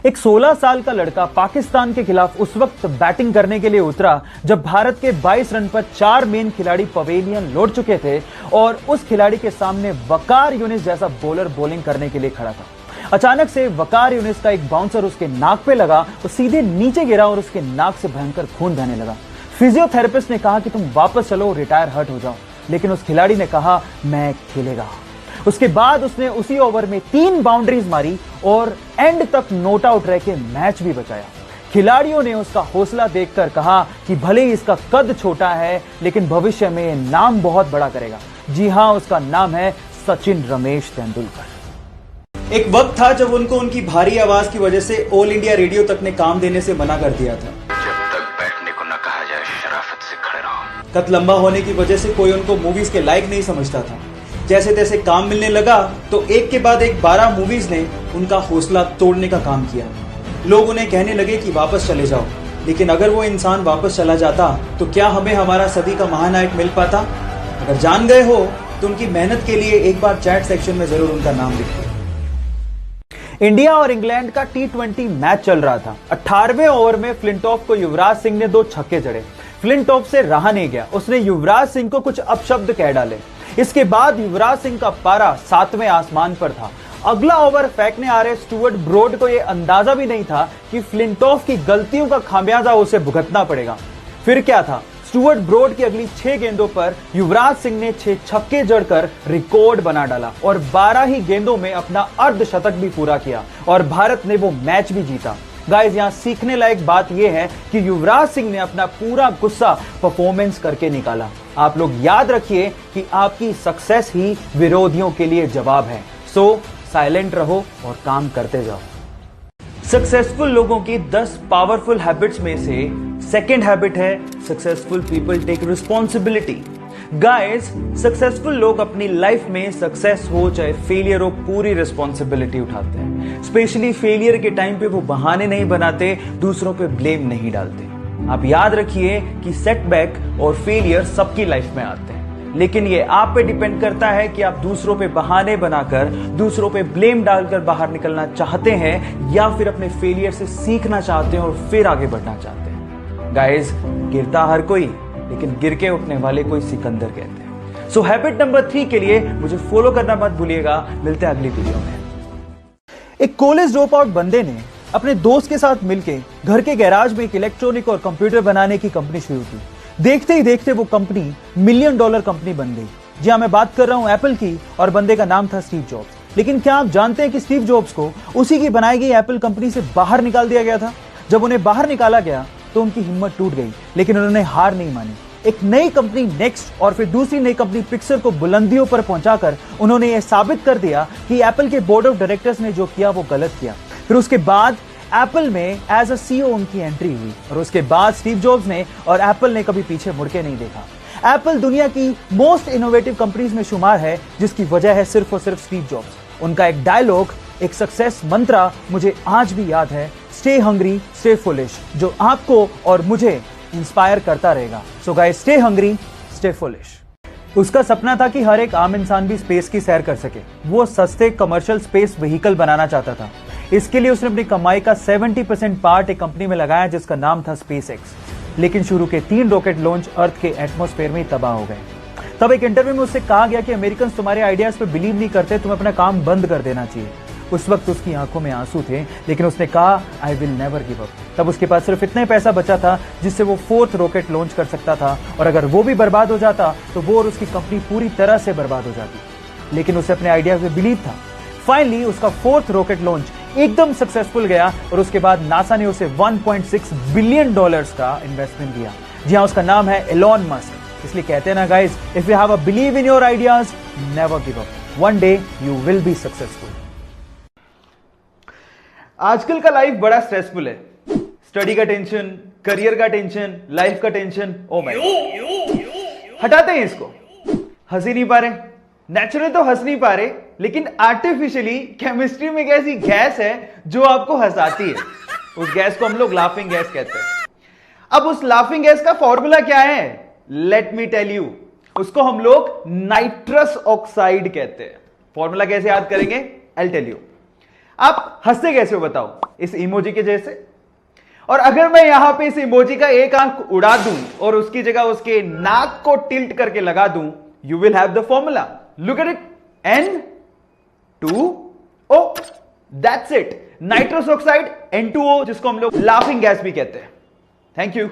एक 16 साल का लड़का पाकिस्तान के खिलाफ उस वक्त बैटिंग करने के लिए उतरा जब भारत के 22 रन पर 4 मेन खिलाड़ी पवेलियन लौट चुके थे और उस खिलाड़ी के सामने वकार यूनिस जैसा बॉलर बॉलिंग करने के लिए खड़ा था। अचानक से वकार यूनिस का एक बाउंसर उसके नाक पे लगा और सीधे नीचे गिरा और उसके नाक से भयंकर खून बहने लगा। फिजियोथेरेपिस्ट ने कहा कि तुम वापस चलो, रिटायर हर्ट हो जाओ, लेकिन उस खिलाड़ी ने कहा मैं खेलेगा। उसके बाद उसने उसी ओवर में 3 बाउंड्रीज मारी और एंड तक नॉट आउट रह के मैच भी बचाया। खिलाड़ियों ने उसका हौसला देखकर कहा कि भले ही इसका कद छोटा है लेकिन भविष्य में नाम बहुत बड़ा करेगा। जी हां, उसका नाम है सचिन रमेश तेंदुलकर। एक वक्त था जब उनको उनकी भारी आवाज की वजह से ऑल इंडिया रेडियो तक ने काम देने से मना कर दिया था। जब तक बैठने को न कहा जाए शराफत से खड़े रहो। कद लंबा होने की वजह से कोई उनको मूवीज के लायक नहीं समझता था। जैसे तैसे काम मिलने लगा तो एक के बाद एक 12 मूवीज ने उनका हौसला तोड़ने का काम किया। लोग उन्हें कहने लगे कि वापस चले जाओ, लेकिन अगर वो इंसान वापस चला जाता तो क्या हमें हमारा सदी का महानायक मिल पाता? अगर जान गए हो तो उनकी मेहनत के लिए एक बार चैट सेक्शन में जरूर उनका नाम लिखिए। इंडिया और इंग्लैंड का T20 मैच चल रहा था। 18वें ओवर में फ्लिंटॉफ को युवराज सिंह ने 2 छक्के जड़े। फ्लिंटॉफ से रहा नहीं गया, उसने युवराज सिंह को कुछ अपशब्द कह डाले। इसके बाद युवराज सिंह का पारा 7वें आसमान पर था। अगला ओवर फेंकने आ रहे स्टुअर्ट ब्रॉड को यह अंदाजा भी नहीं था कि फ्लिंटॉफ की गलतियों का खामियाजा उसे भुगतना पड़ेगा। फिर क्या था, स्टुअर्ट ब्रॉड की अगली 6 गेंदों पर युवराज सिंह ने 6 छक्के जड़कर रिकॉर्ड बना डाला और 12 ही गेंदों में अपना अर्धशतक भी पूरा किया और भारत ने वो मैच भी जीता। गाइस, यहां सीखने लायक बात यह है कि युवराज सिंह ने अपना पूरा गुस्सा परफॉर्मेंस करके निकाला। आप लोग याद रखिए कि आपकी सक्सेस ही विरोधियों के लिए जवाब है। सो साइलेंट रहो और काम करते जाओ। सक्सेसफुल लोगों की 10 पावरफुल हैबिट्स में से सेकंड हैबिट है successful people take responsibility. Guys, successful लोग अपनी लाइफ में सक्सेस हो चाहे फेलियर हो पूरी रिस्पॉन्सिबिलिटी उठाते हैं। स्पेशली फेलियर के टाइम पे वो बहाने नहीं बनाते, दूसरों पे ब्लेम नहीं डालते। आप याद रखिए कि सेटबैक और फेलियर सबकी लाइफ में आते हैं, लेकिन ये आप पे डिपेंड करता है कि आप दूसरों पे बहाने बनाकर, दूसरों पे ब्लेम डालकर बाहर निकलना चाहते हैं या फिर अपने फेलियर से सीखना चाहते हैं और फिर आगे बढ़ना चाहते हैं। गाइस, गिरता हर कोई, लेकिन गिर के उठने वाले कोई सिकंदर कहते हैं। सो हैबिट नंबर 3 के लिए मुझे फॉलो करना मत भूलिएगा। मिलते हैं अगली वीडियो में। एक कॉलेज ड्रॉप आउट बंदे ने अपने दोस्त के साथ मिलकर घर के गैराज में एक इलेक्ट्रॉनिक और कंप्यूटर बनाने की कंपनी शुरू की। देखते ही देखते वो कंपनी $1 मिलियन कंपनी बन गई। जी हाँ, मैं बात कर रहा हूं एप्पल की और बंदे का नाम था स्टीव जॉब्स। लेकिन क्या आप जानते हैं कि स्टीव जॉब्स को उसी की बनाई गई एप्पल कंपनी से बाहर निकाल दिया गया था? जब उन्हें बाहर निकाला गया तो उनकी हिम्मत टूट गई, लेकिन उन्होंने हार नहीं मानी। एक नई कंपनी नेक्स्ट और फिर दूसरी नई कंपनी पिक्सर को बुलंदियों पर पहुंचाकर उन्होंने यह साबित कर दिया कि एप्पल के बोर्ड ऑफ डायरेक्टर्स ने जो किया वो गलत किया। फिर उसके बाद एप्पल में एज अ CEO उनकी एंट्री हुई और उसके बाद स्टीव जॉब्स ने और एप्पल ने कभी पीछे मुड़ के नहीं देखा। एप्पल दुनिया की मोस्ट इनोवेटिव कंपनीज में शुमार है, जिसकी वजह है सिर्फ और सिर्फ स्टीव जॉब्स। उनका एक डायलॉग, एक सक्सेस मंत्रा मुझे आज भी याद है, स्टे हंग्री स्टे फुलिश, जो आपको और मुझे इंस्पायर करता रहेगा। So guys, stay hungry stay foolish. उसका सपना था कि हर एक आम इंसान भी स्पेस की सैर कर सके। वो सस्ते कमर्शियल स्पेस व्हीकल बनाना चाहता था। इसके लिए उसने अपनी कमाई का 70% पार्ट एक कंपनी में लगाया जिसका नाम था SpaceX। लेकिन शुरू के 3 रॉकेट लॉन्च अर्थ के एटमॉस्फेयर में तबाह हो गए। तब एक इंटरव्यू में उससे कहा गया कि अमेरिकन तुम्हारे आइडियाज पे बिलीव नहीं करते, तुम्हें अपना काम बंद कर देना चाहिए। उस वक्त उसकी आंखों में आंसू थे, लेकिन उसने कहा I will never give up. तब उसके पास सिर्फ इतना पैसा बचा था जिससे वो 4th रॉकेट लॉन्च कर सकता था, और अगर वो भी बर्बाद हो जाता तो वो और उसकी कंपनी पूरी तरह से बर्बाद हो जाती। लेकिन उसे अपने आइडिया पे बिलीव था। फाइनली उसका 4th रॉकेट लॉन्च एकदम सक्सेसफुल गया और उसके बाद नासा ने उसे $1.6 बिलियन का इन्वेस्टमेंट दिया। जी हाँ, उसका नाम है एलॉन मस्क। इसलिए कहते हैं ना guys, if you have a believe in your ideas, never give up, one day you will be successful. आजकल का लाइफ बड़ा स्ट्रेसफुल है। स्टडी का टेंशन, करियर का टेंशन, लाइफ का टेंशन। ओ माय गॉड, हटाते हैं इसको। हंस ही नहीं पा रहे, नेचुरल तो हंस नहीं पा रहे, लेकिन आर्टिफिशियली केमिस्ट्री में एक ऐसी गैस है जो आपको हंसाती है। उस गैस को हम लोग लाफिंग गैस कहते हैं। अब उस लाफिंग गैस का फॉर्मूला क्या है? Let me tell you. उसको हम लोग नाइट्रस ऑक्साइड कहते हैं। फॉर्मूला कैसे याद करेंगे? I tell you. आप हंसते कैसे हो बताओ? इस इमोजी के जैसे। और अगर मैं यहां पे इस इमोजी का एक आंख उड़ा दूं और उसकी जगह उसके नाक को टिल्ट करके लगा दूं, you will have the formula. Look at it, N2O, that's it, nitrous oxide N2O, जिसको हम लोग लाफिंग गैस भी कहते हैं। Thank you.